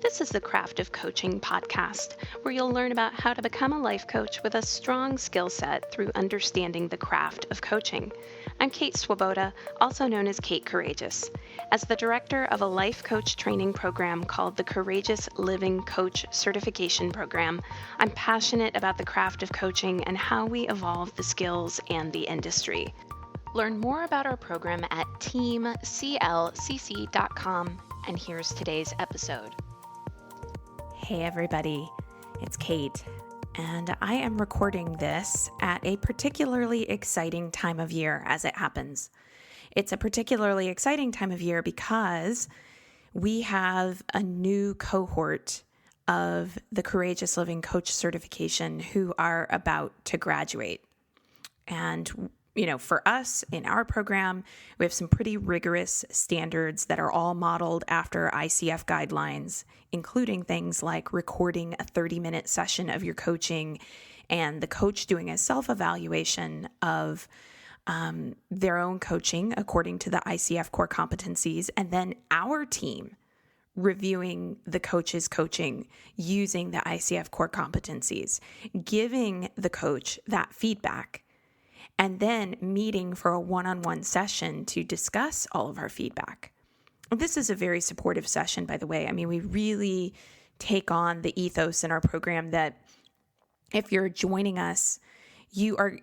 This is the Craft of Coaching podcast, where you'll learn about how to become a life coach with a strong skill set through understanding the craft of coaching. I'm Kate Swoboda, also known as Kate Courageous. As the director of a life coach training program called the Courageous Living Coach Certification Program, I'm passionate about the craft of coaching and how we evolve the skills and the industry. Learn more about our program at teamclcc.com, and here's today's episode. Hey everybody, it's Kate, and I am recording this at a particularly exciting time of year as it happens. It's a particularly exciting time of year because we have a new cohort of the Courageous Living Coach Certification who are about to graduate. And for us in our program, we have some pretty rigorous standards that are all modeled after ICF guidelines, including things like recording a 30-minute session of your coaching and the coach doing a self-evaluation of their own coaching according to the ICF core competencies, and then our team reviewing the coach's coaching using the ICF core competencies, giving the coach that feedback, and then meeting for a one-on-one session to discuss all of our feedback. This is a very supportive session, by the way. I mean, we really take on the ethos in our program that if you're joining us, you're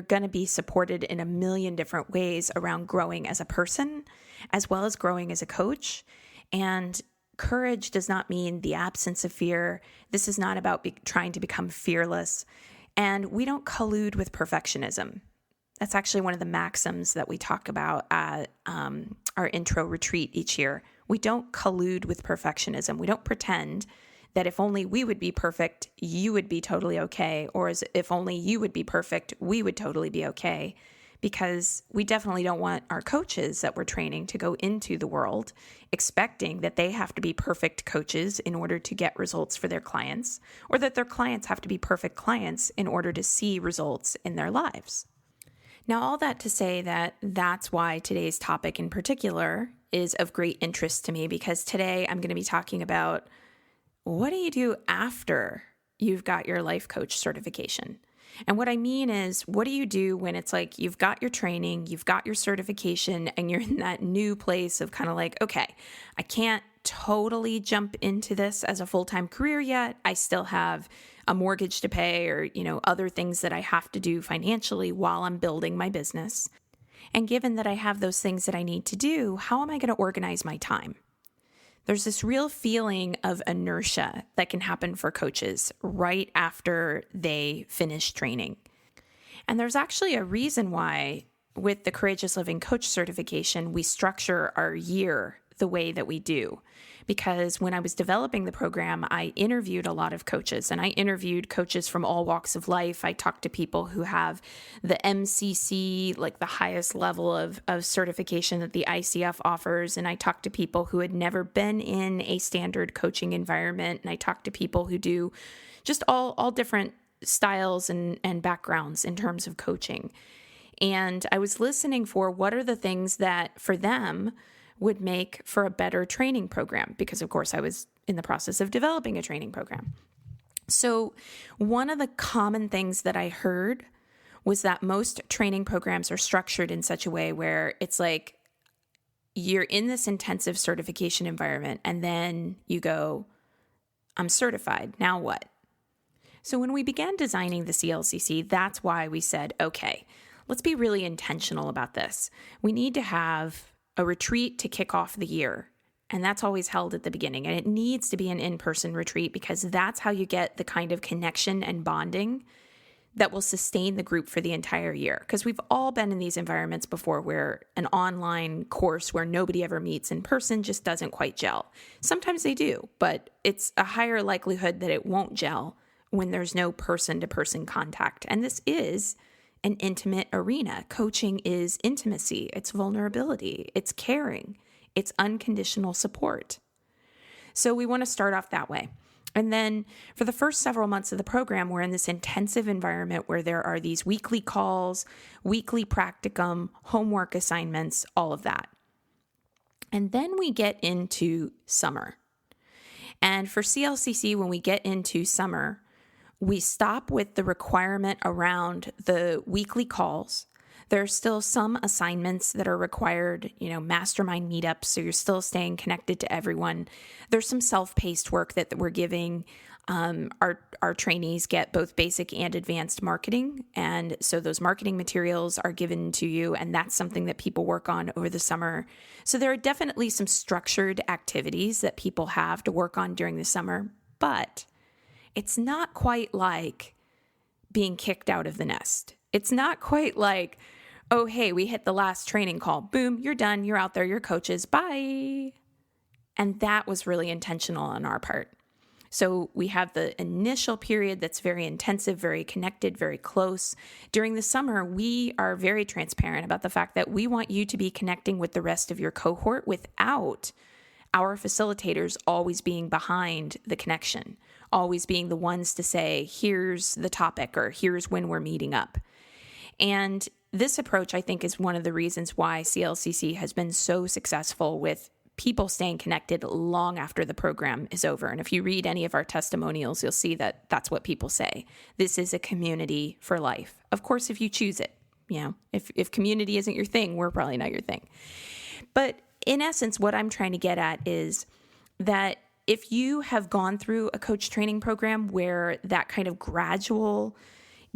going to be supported in a million different ways around growing as a person, as well as growing as a coach. And courage does not mean the absence of fear. This is not about trying to become fearless. And we don't collude with perfectionism. That's actually one of the maxims that we talk about at our intro retreat each year. We don't collude with perfectionism. We don't pretend that if only we would be perfect, you would be totally okay, or as if only you would be perfect, we would totally be okay, because we definitely don't want our coaches that we're training to go into the world expecting that they have to be perfect coaches in order to get results for their clients, or that their clients have to be perfect clients in order to see results in their lives. Now, all that to say that that's why today's topic in particular is of great interest to me, because today I'm going to be talking about what do you do after you've got your life coach certification? And what I mean is, what do you do when it's like you've got your training, you've got your certification, and you're in that new place of kind of like, okay, I can't totally jump into this as a full-time career yet. I still have a mortgage to pay or, other things that I have to do financially while I'm building my business. And given that I have those things that I need to do, how am I going to organize my time? There's this real feeling of inertia that can happen for coaches right after they finish training. And there's actually a reason why with the Courageous Living Coach Certification, we structure our year the way that we do. Because when I was developing the program, I interviewed a lot of coaches, and I interviewed coaches from all walks of life. I talked to people who have the MCC, like the highest level of certification that the ICF offers. And I talked to people who had never been in a standard coaching environment. And I talked to people who do just all different styles and backgrounds in terms of coaching. And I was listening for what are the things that for them would make for a better training program, because of course I was in the process of developing a training program. So one of the common things that I heard was that most training programs are structured in such a way where it's like you're in this intensive certification environment and then you go, I'm certified, now what? So when we began designing the CLCC, that's why we said, okay, let's be really intentional about this. We need to have a retreat to kick off the year. And that's always held at the beginning. And it needs to be an in-person retreat because that's how you get the kind of connection and bonding that will sustain the group for the entire year. Because we've all been in these environments before where an online course where nobody ever meets in person just doesn't quite gel. Sometimes they do, but it's a higher likelihood that it won't gel when there's no person-to-person contact. And this is an intimate arena. Coaching is intimacy, it's vulnerability, it's caring, it's unconditional support. So we want to start off that way. And then for the first several months of the program, we're in this intensive environment where there are these weekly calls, weekly practicum, homework assignments, all of that. And then we get into summer. And for CLCC, when we get into summer, we stop with the requirement around the weekly calls. There are still some assignments that are required, mastermind meetups, so you're still staying connected to everyone. There's some self-paced work that we're giving. Our trainees get both basic and advanced marketing, and so those marketing materials are given to you, and that's something that people work on over the summer. So there are definitely some structured activities that people have to work on during the summer, but it's not quite like being kicked out of the nest. It's not quite like, oh, hey, we hit the last training call. Boom, you're done. You're out there. You're coaches. Bye. And that was really intentional on our part. So we have the initial period that's very intensive, very connected, very close. During the summer, we are very transparent about the fact that we want you to be connecting with the rest of your cohort without our facilitators always being behind the connection, always being the ones to say, here's the topic or here's when we're meeting up. And this approach, I think, is one of the reasons why CLCC has been so successful with people staying connected long after the program is over. And if you read any of our testimonials, you'll see that that's what people say. This is a community for life. Of course, if you choose it, if community isn't your thing, we're probably not your thing. But in essence, what I'm trying to get at is that if you have gone through a coach training program where that kind of gradual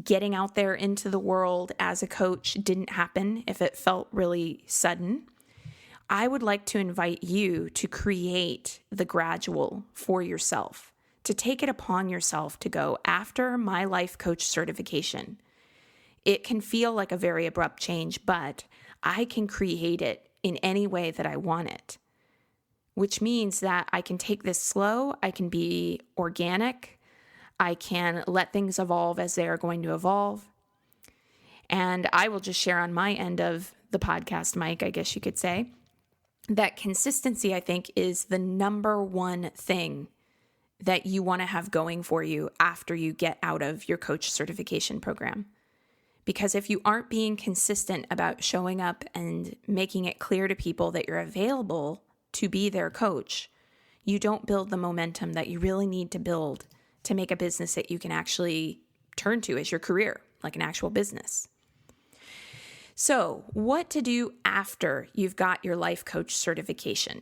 getting out there into the world as a coach didn't happen, if it felt really sudden, I would like to invite you to create the gradual for yourself, to take it upon yourself to go after my life coach certification. It can feel like a very abrupt change, but I can create it in any way that I want it, which means that I can take this slow, I can be organic, I can let things evolve as they are going to evolve. And I will just share on my end of the podcast mic, I guess you could say, that consistency, I think, is the number one thing that you want to have going for you after you get out of your coach certification program. Because if you aren't being consistent about showing up and making it clear to people that you're available to be their coach, you don't build the momentum that you really need to build to make a business that you can actually turn to as your career, like an actual business. So, what to do after you've got your life coach certification?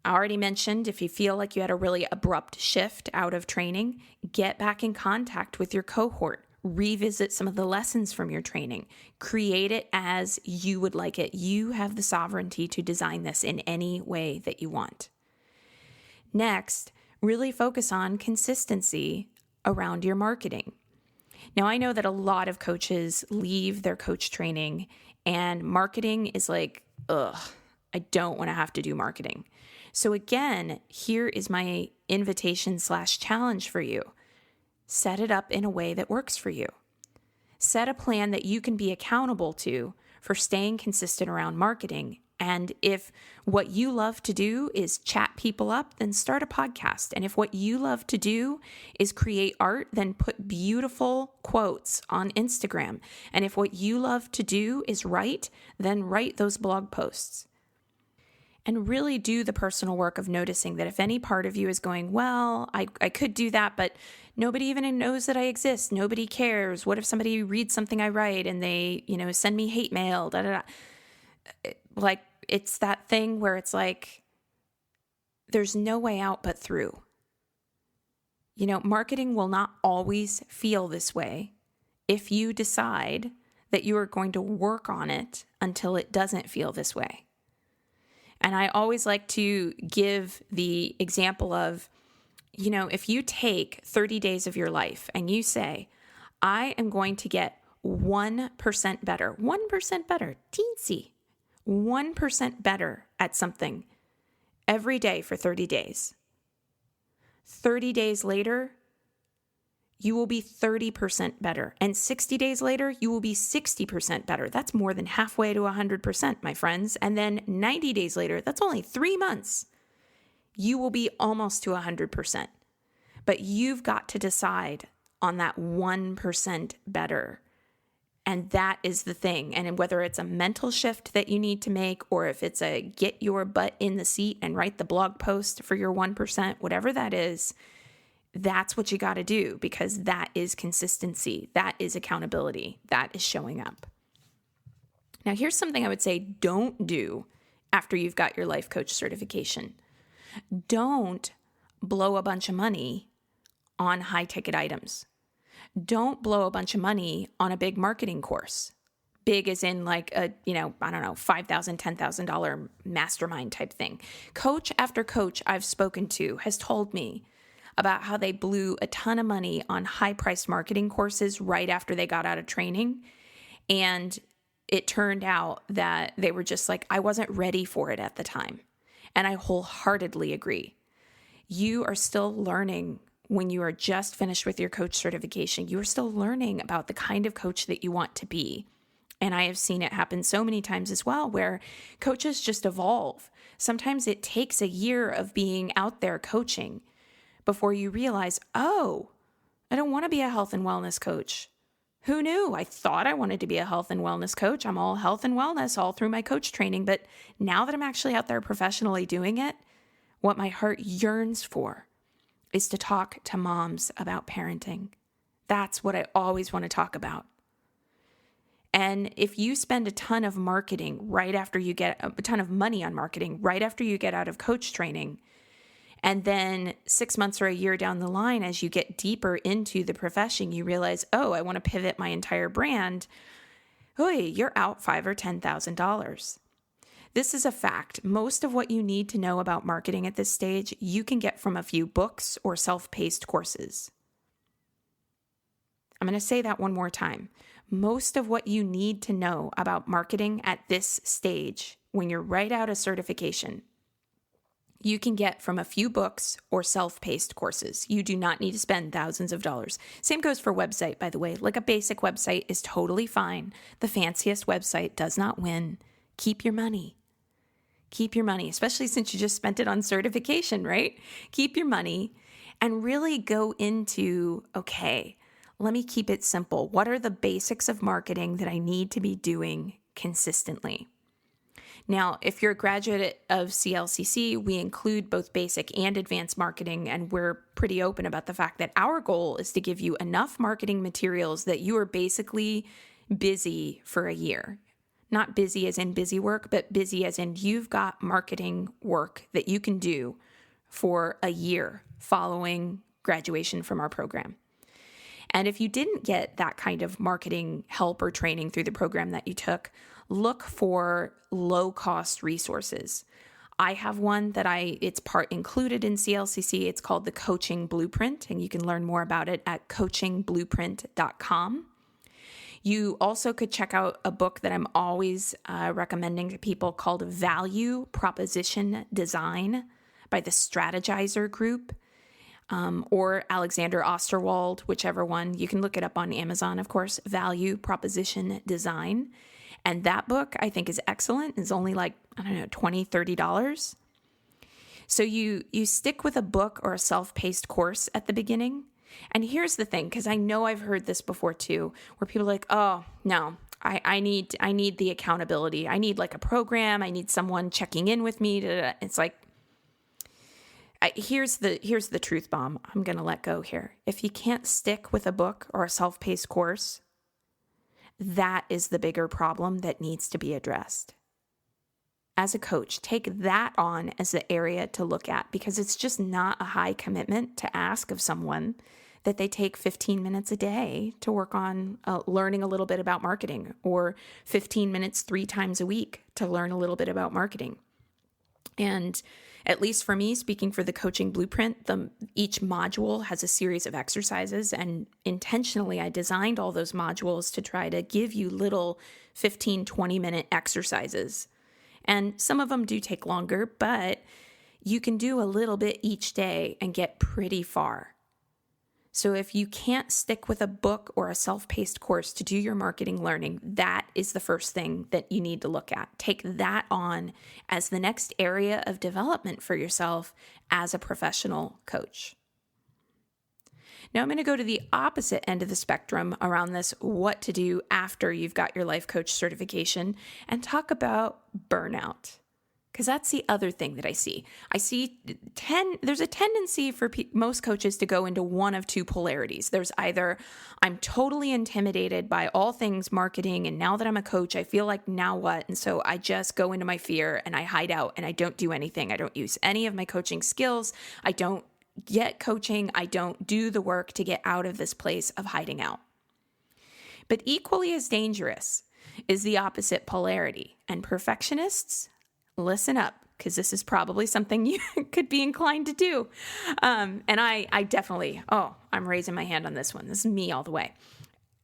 I already mentioned, if you feel like you had a really abrupt shift out of training, get back in contact with your cohort. Revisit some of the lessons from your training. Create it as you would like it. You have the sovereignty to design this in any way that you want. Next, really focus on consistency around your marketing. Now, I know that a lot of coaches leave their coach training and marketing is like, I don't want to have to do marketing. So again, here is my invitation/challenge for you. Set it up in a way that works for you. Set a plan that you can be accountable to for staying consistent around marketing. And if what you love to do is chat people up, then start a podcast. And if what you love to do is create art, then put beautiful quotes on Instagram. And if what you love to do is write, then write those blog posts. And really do the personal work of noticing that if any part of you is going, well, I could do that, but nobody even knows that I exist. Nobody cares. What if somebody reads something I write and they, send me hate mail, Like, it's that thing where it's like, there's no way out but through. Marketing will not always feel this way if you decide that you are going to work on it until it doesn't feel this way. And I always like to give the example of, if you take 30 days of your life and you say, I am going to get 1% better, teensy, 1% better at something every day for 30 days. 30 days later, you will be 30% better. And 60 days later, you will be 60% better. That's more than halfway to 100%, my friends. And then 90 days later, that's only 3 months. You will be almost to 100%. But you've got to decide on that 1% better And that is the thing. And whether it's a mental shift that you need to make, or if it's a get your butt in the seat and write the blog post for your 1%, whatever that is, that's what you got to do, because that is consistency. That is accountability. That is showing up. Now, here's something I would say don't do after you've got your life coach certification. Don't blow a bunch of money on high ticket items. Don't blow a bunch of money on a big marketing course. Big as in like a, $5,000, $10,000 mastermind type thing. Coach after coach I've spoken to has told me about how they blew a ton of money on high-priced marketing courses right after they got out of training. And it turned out that they were just like, I wasn't ready for it at the time. And I wholeheartedly agree. You are still learning when you are just finished with your coach certification. You are still learning about the kind of coach that you want to be. And I have seen it happen so many times as well, where coaches just evolve. Sometimes it takes a year of being out there coaching before you realize, oh, I don't want to be a health and wellness coach. Who knew? I thought I wanted to be a health and wellness coach. I'm all health and wellness all through my coach training. But now that I'm actually out there professionally doing it, what my heart yearns for is to talk to moms about parenting. That's what I always want to talk about. And if you spend a ton of marketing right after you get a ton of money on marketing right after you get out of coach training, and then 6 months or a year down the line, as you get deeper into the profession, you realize, oh, I want to pivot my entire brand. You're out $5,000 or $10,000. This is a fact. Most of what you need to know about marketing at this stage, you can get from a few books or self-paced courses. I'm going to say that one more time. Most of what you need to know about marketing at this stage, when you're right out of certification, you can get from a few books or self-paced courses. You do not need to spend thousands of dollars. Same goes for website, by the way. Like a basic website is totally fine. The fanciest website does not win. Keep your money. Keep your money, especially since you just spent it on certification, right? Keep your money and really go into, okay, let me keep it simple. What are the basics of marketing that I need to be doing consistently? Now, if you're a graduate of CLCC, we include both basic and advanced marketing, and we're pretty open about the fact that our goal is to give you enough marketing materials that you are basically busy for a year. Not busy as in busy work, but busy as in you've got marketing work that you can do for a year following graduation from our program. And if you didn't get that kind of marketing help or training through the program that you took, look for low-cost resources. I have one that it's part included in CLCC. It's called the Coaching Blueprint, and you can learn more about it at coachingblueprint.com. You also could check out a book that I'm always recommending to people called Value Proposition Design by the Strategizer Group. Or Alexander Osterwald, whichever one. You can look it up on Amazon, of course, Value Proposition Design. And that book, I think, is excellent. It's only like, $20, $30. So you stick with a book or a self-paced course at the beginning. And here's the thing, because I know I've heard this before too, where people are like, oh, no, I need the accountability. I need like a program. I need someone checking in with me. It's like, here's the truth bomb. I'm going to let go here. If you can't stick with a book or a self-paced course, that is the bigger problem that needs to be addressed. As a coach, take that on as the area to look at, because it's just not a high commitment to ask of someone that they take 15 minutes a day to work on learning a little bit about marketing, or 15 minutes 3 times a week to learn a little bit about marketing. And at least for me, speaking for the Coaching Blueprint, each module has a series of exercises, and intentionally I designed all those modules to try to give you little 15, 20-minute exercises. And some of them do take longer, but you can do a little bit each day and get pretty far. So if you can't stick with a book or a self-paced course to do your marketing learning, that is the first thing that you need to look at. Take that on as the next area of development for yourself as a professional coach. Now I'm going to go to the opposite end of the spectrum around this, what to do after you've got your life coach certification, and talk about burnout. Because that's the other thing that I see. There's a tendency for most coaches to go into one of two polarities. There's either, I'm totally intimidated by all things marketing, and now that I'm a coach, I feel like now what? And so I just go into my fear and I hide out and I don't do anything. I don't use any of my coaching skills. I don't get coaching. I don't do the work to get out of this place of hiding out. But equally as dangerous is the opposite polarity. And perfectionists, listen up, because this is probably something you could be inclined to do. And I definitely, I'm raising my hand on this one. This is me all the way.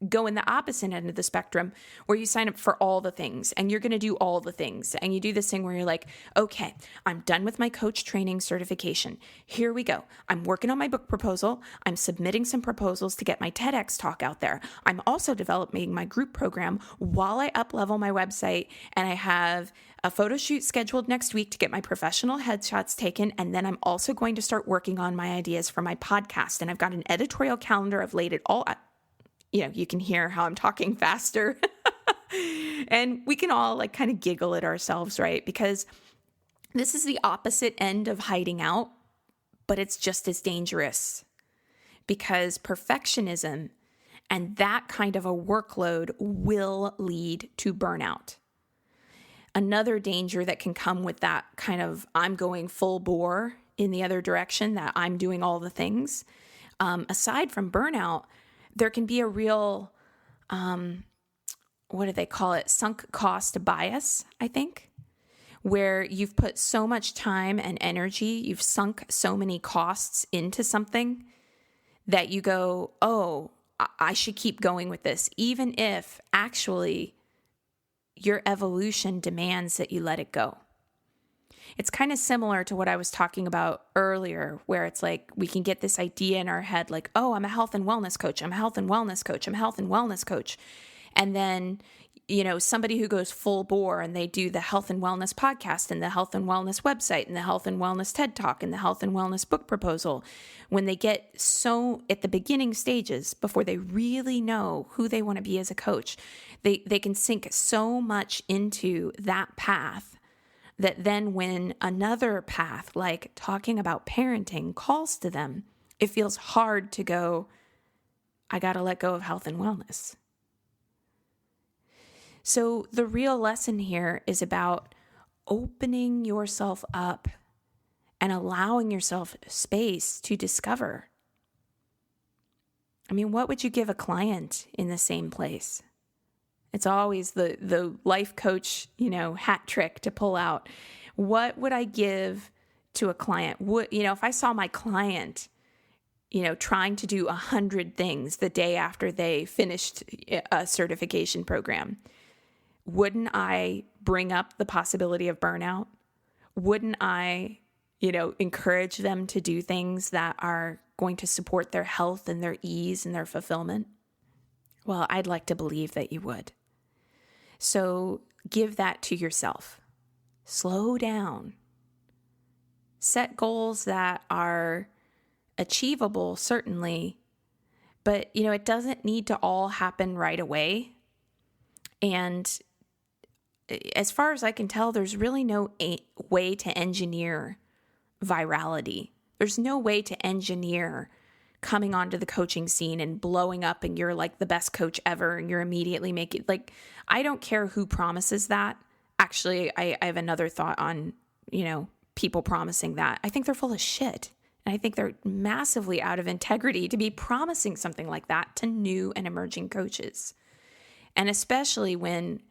Go in the opposite end of the spectrum where you sign up for all the things and you're going to do all the things. And you do this thing where you're like, okay, I'm done with my coach training certification. Here we go. I'm working on my book proposal. I'm submitting some proposals to get my TEDx talk out there. I'm also developing my group program while I up-level my website, and I have a photo shoot scheduled next week to get my professional headshots taken. And then I'm also going to start working on my ideas for my podcast. And I've got an editorial calendar. I've laid it all out. You can hear how I'm talking faster. And we can all kind of giggle at ourselves, right? Because this is the opposite end of hiding out, but it's just as dangerous. Because perfectionism and that kind of a workload will lead to burnout. Another danger that can come with that kind of, I'm going full bore in the other direction, that I'm doing all the things. Aside from burnout, there can be a real, what do they call it? Sunk cost bias, I think, where you've put so much time and energy, you've sunk so many costs into something that you go, I should keep going with this, even if actually your evolution demands that you let it go. It's kind of similar to what I was talking about earlier, where it's like we can get this idea in our head like, I'm a health and wellness coach. I'm a health and wellness coach. I'm a health and wellness coach. And then, somebody who goes full bore and they do the health and wellness podcast and the health and wellness website and the health and wellness TED Talk and the health and wellness book proposal, when they get so at the beginning stages, before they really know who they want to be as a coach, they can sink so much into that path that then when another path, like talking about parenting, calls to them, it feels hard to go, I got to let go of health and wellness. So the real lesson here is about opening yourself up and allowing yourself space to discover. I mean, what would you give a client in the same place? It's always the life coach, hat trick to pull out. What would I give to a client? If I saw my client, trying to do 100 things the day after they finished a certification program, wouldn't I bring up the possibility of burnout? Wouldn't I, encourage them to do things that are going to support their health and their ease and their fulfillment? Well, I'd like to believe that you would. So give that to yourself. Slow down. Set goals that are achievable, certainly, but it doesn't need to all happen right away. And as far as I can tell, there's really no way to engineer virality. There's no way to engineer coming onto the coaching scene and blowing up and you're like the best coach ever and you're immediately making, I don't care who promises that. Actually, I have another thought on, people promising that. I think they're full of shit. And I think they're massively out of integrity to be promising something like that to new and emerging coaches. And especially when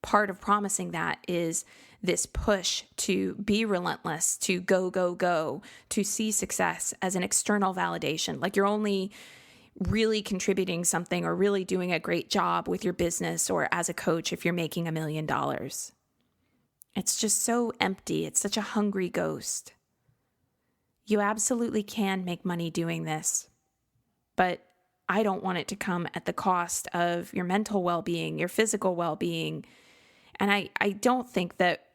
part of promising that is this push to be relentless, to go, go, go, to see success as an external validation. Like you're only really contributing something or really doing a great job with your business or as a coach if you're making $1 million. It's just so empty. It's such a hungry ghost. You absolutely can make money doing this, but I don't want it to come at the cost of your mental well-being, your physical well-being. And I don't think that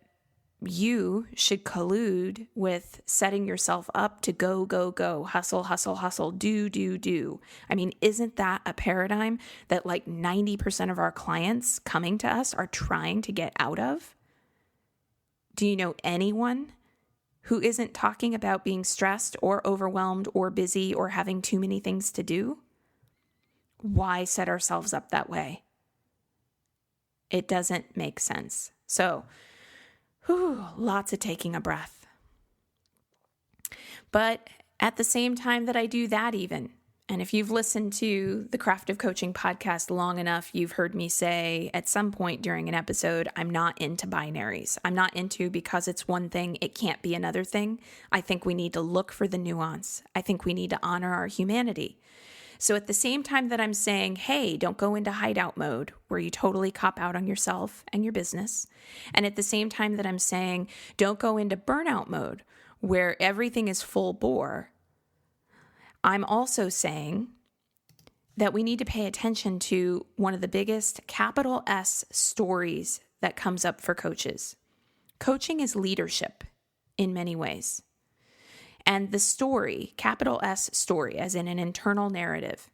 you should collude with setting yourself up to go, go, go, hustle, hustle, hustle, do, do, do. I mean, isn't that a paradigm that like 90% of our clients coming to us are trying to get out of? Do you know anyone who isn't talking about being stressed or overwhelmed or busy or having too many things to do? Why set ourselves up that way? It doesn't make sense. So, lots of taking a breath. But at the same time that I do that even, and if you've listened to the Craft of Coaching podcast long enough, you've heard me say at some point during an episode, I'm not into binaries. I'm not into because it's one thing, it can't be another thing. I think we need to look for the nuance. I think we need to honor our humanity. So at the same time that I'm saying, hey, don't go into hideout mode where you totally cop out on yourself and your business. And at the same time that I'm saying, don't go into burnout mode where everything is full bore. I'm also saying that we need to pay attention to one of the biggest capital S stories that comes up for coaches. Coaching is leadership in many ways. And the story, capital S story, as in an internal narrative,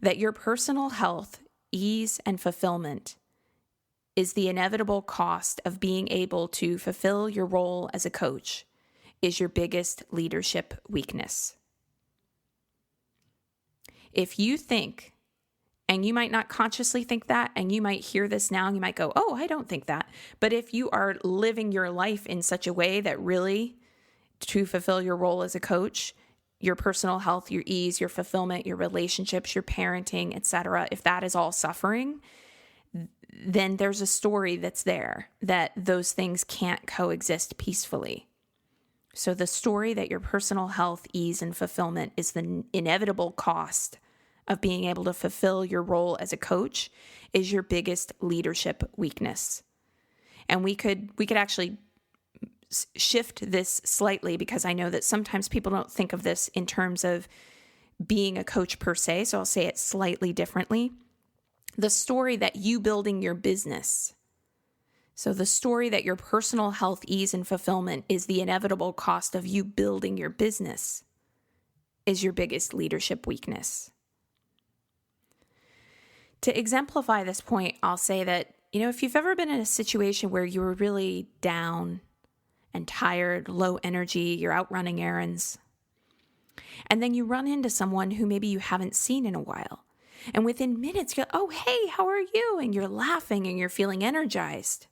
that your personal health, ease, and fulfillment is the inevitable cost of being able to fulfill your role as a coach is your biggest leadership weakness. If you think, and you might not consciously think that, and you might hear this now and you might go, oh, I don't think that. But if you are living your life in such a way that really to fulfill your role as a coach, your personal health, your ease, your fulfillment, your relationships, your parenting, etc., if that is all suffering, then there's a story that's there that those things can't coexist peacefully. So the story that your personal health, ease, and fulfillment is the inevitable cost of being able to fulfill your role as a coach is your biggest leadership weakness. And we could actually shift this slightly because I know that sometimes people don't think of this in terms of being a coach per se. So I'll say it slightly differently. The story that you building your business. So the story that your personal health, ease, and fulfillment is the inevitable cost of you building your business is your biggest leadership weakness. To exemplify this point, I'll say that, if you've ever been in a situation where you were really down and tired, low energy, you're out running errands, and then you run into someone who maybe you haven't seen in a while, and within minutes you're, oh, hey, how are you? And you're laughing and you're feeling energized.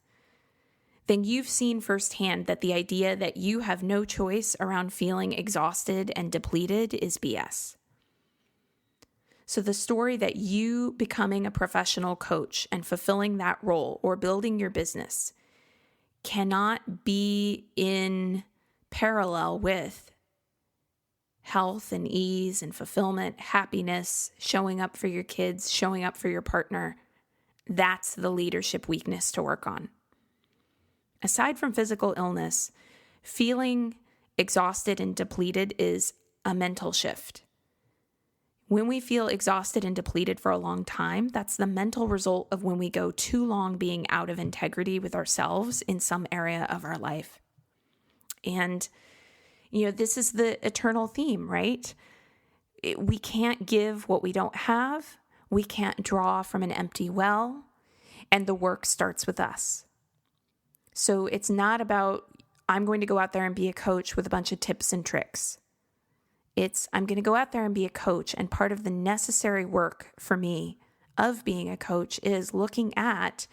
Then you've seen firsthand that the idea that you have no choice around feeling exhausted and depleted is BS. So the story that you becoming a professional coach and fulfilling that role or building your business cannot be in parallel with health and ease and fulfillment, happiness, showing up for your kids, showing up for your partner. That's the leadership weakness to work on. Aside from physical illness, feeling exhausted and depleted is a mental shift. When we feel exhausted and depleted for a long time, that's the mental result of when we go too long being out of integrity with ourselves in some area of our life. And, this is the eternal theme, right? We can't give what we don't have. We can't draw from an empty well. And the work starts with us. So it's not about, I'm going to go out there and be a coach with a bunch of tips and tricks. I'm going to go out there and be a coach. And part of the necessary work for me of being a coach is looking at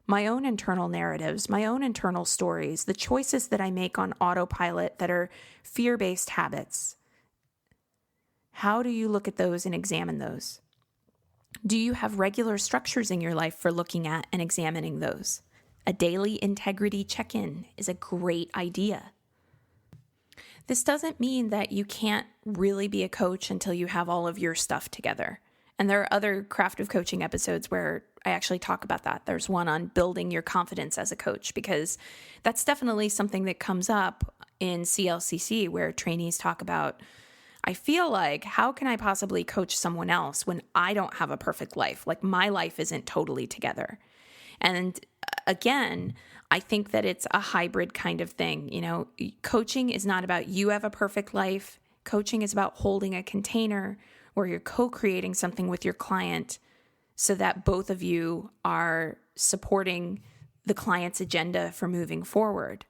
my own internal narratives, my own internal stories, the choices that I make on autopilot that are fear-based habits. How do you look at those and examine those? Do you have regular structures in your life for looking at and examining those? A daily integrity check-in is a great idea. This doesn't mean that you can't really be a coach until you have all of your stuff together. And there are other Craft of Coaching episodes where I actually talk about that. There's one on building your confidence as a coach, because that's definitely something that comes up in CLCC where trainees talk about, I feel like, how can I possibly coach someone else when I don't have a perfect life? Like my life isn't totally together. And again, I think that it's a hybrid kind of thing. Coaching is not about you have a perfect life. Coaching is about holding a container where you're co-creating something with your client so that both of you are supporting the client's agenda for moving forward.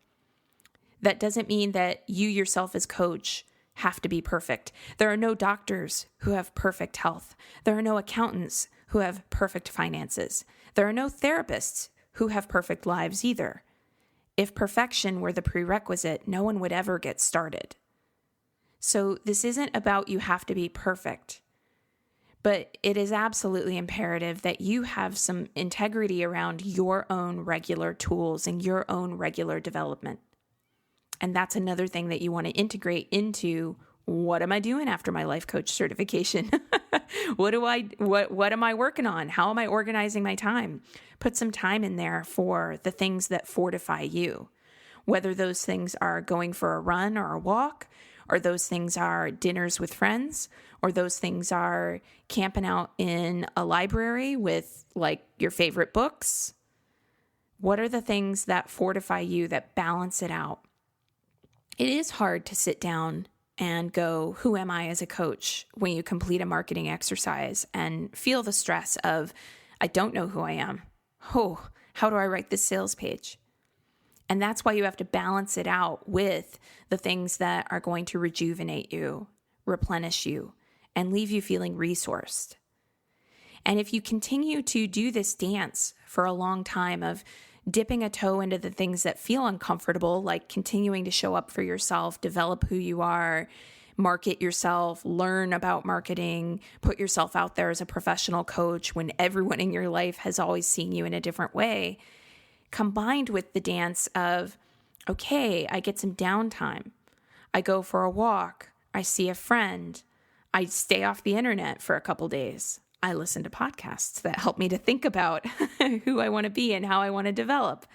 That doesn't mean that you yourself as coach have to be perfect. There are no doctors who have perfect health. There are no accountants who have perfect finances. There are no therapists who have perfect lives either. If perfection were the prerequisite, no one would ever get started. So this isn't about you have to be perfect, but it is absolutely imperative that you have some integrity around your own regular tools and your own regular development. And that's another thing that you want to integrate into what am I doing after my life coach certification? What am I working on? How am I organizing my time? Put some time in there for the things that fortify you, whether those things are going for a run or a walk, or those things are dinners with friends, or those things are camping out in a library with like your favorite books. What are the things that fortify you, that balance it out? It is hard to sit down and go, who am I as a coach, when you complete a marketing exercise and feel the stress of, I don't know who I am. Oh, how do I write this sales page? And that's why you have to balance it out with the things that are going to rejuvenate you, replenish you, and leave you feeling resourced. And if you continue to do this dance for a long time of dipping a toe into the things that feel uncomfortable, like continuing to show up for yourself, develop who you are, market yourself, learn about marketing, put yourself out there as a professional coach when everyone in your life has always seen you in a different way, combined with the dance of, okay, I get some downtime. I go for a walk. I see a friend. I stay off the internet for a couple days. I listen to podcasts that help me to think about who I want to be and how I want to develop.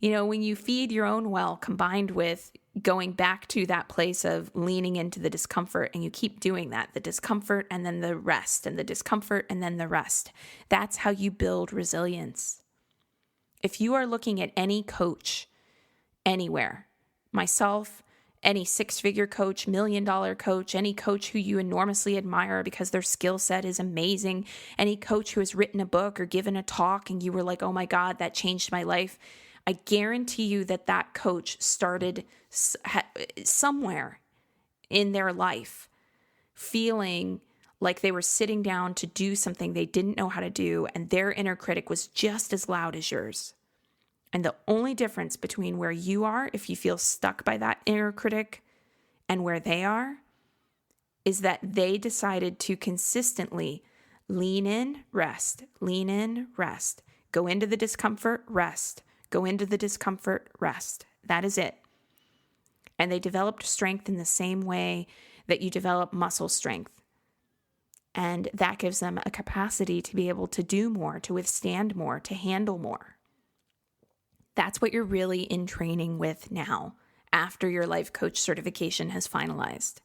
When you feed your own well, combined with going back to that place of leaning into the discomfort, and you keep doing that, the discomfort and then the rest, and the discomfort and then the rest, that's how you build resilience. If you are looking at any coach anywhere, myself, any six-figure coach, million-dollar coach, any coach who you enormously admire because their skill set is amazing, any coach who has written a book or given a talk and you were like, oh my God, that changed my life, I guarantee you that coach started somewhere in their life feeling like they were sitting down to do something they didn't know how to do, and their inner critic was just as loud as yours. And the only difference between where you are, if you feel stuck by that inner critic, and where they are, is that they decided to consistently lean in, rest, go into the discomfort, rest, go into the discomfort, rest. That is it. And they developed strength in the same way that you develop muscle strength. And that gives them a capacity to be able to do more, to withstand more, to handle more. That's what you're really in training with now, after your life coach certification has finalized.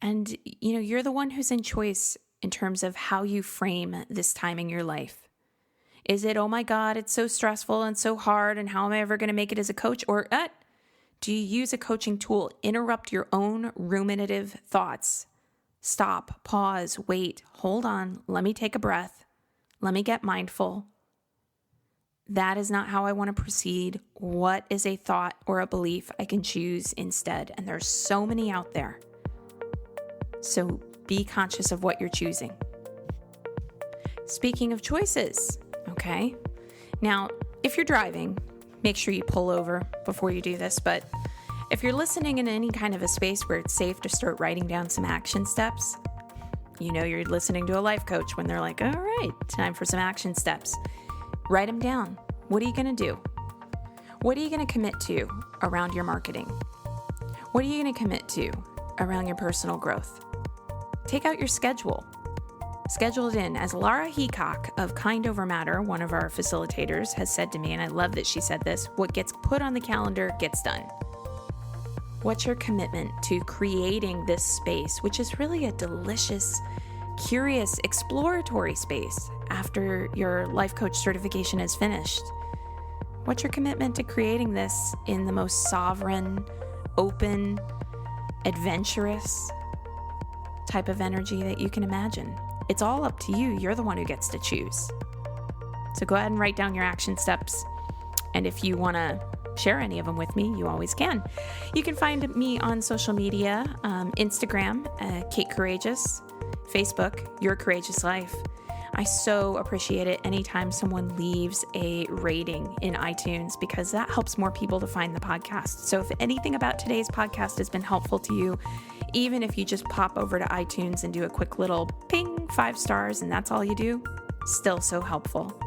And, you're the one who's in choice in terms of how you frame this time in your life. Is it, oh my God, it's so stressful and so hard, and how am I ever going to make it as a coach? Or do you use a coaching tool? Interrupt your own ruminative thoughts. Stop, pause, wait, hold on, let me take a breath. Let me get mindful. That is not how I want to proceed. What is a thought or a belief I can choose instead? And there's so many out there. So be conscious of what you're choosing. Speaking of choices, okay? Now, if you're driving, make sure you pull over before you do this. But if you're listening in any kind of a space where it's safe to start writing down some action steps, you're listening to a life coach when they're like, all right, time for some action steps. Write them down. What are you going to do? What are you going to commit to around your marketing? What are you going to commit to around your personal growth? Take out your schedule. Schedule it in. As Laura Heacock of Kind Over Matter, one of our facilitators, has said to me, and I love that she said this, what gets put on the calendar gets done. What's your commitment to creating this space, which is really a delicious, curious, exploratory space after your life coach certification is finished? What's your commitment to creating this in the most sovereign, open, adventurous type of energy that you can imagine? It's all up to you. You're the one who gets to choose. So go ahead and write down your action steps. And if you want to share any of them with me, you always can. You can find me on social media, Instagram, Kate Courageous, Facebook, Your Courageous Life. I so appreciate it anytime someone leaves a rating in iTunes, because that helps more people to find the podcast. So if anything about today's podcast has been helpful to you, even if you just pop over to iTunes and do a quick little ping, 5 stars, and that's all you do, still so helpful.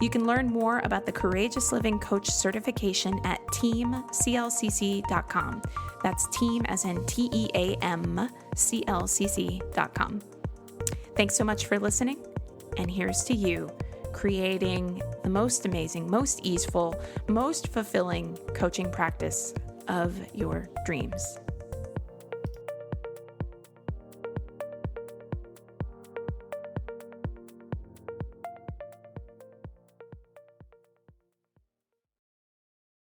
You can learn more about the Courageous Living Coach certification at teamclcc.com. That's team as in TEAM, CLCC.com. Thanks so much for listening. And here's to you, creating the most amazing, most easeful, most fulfilling coaching practice of your dreams.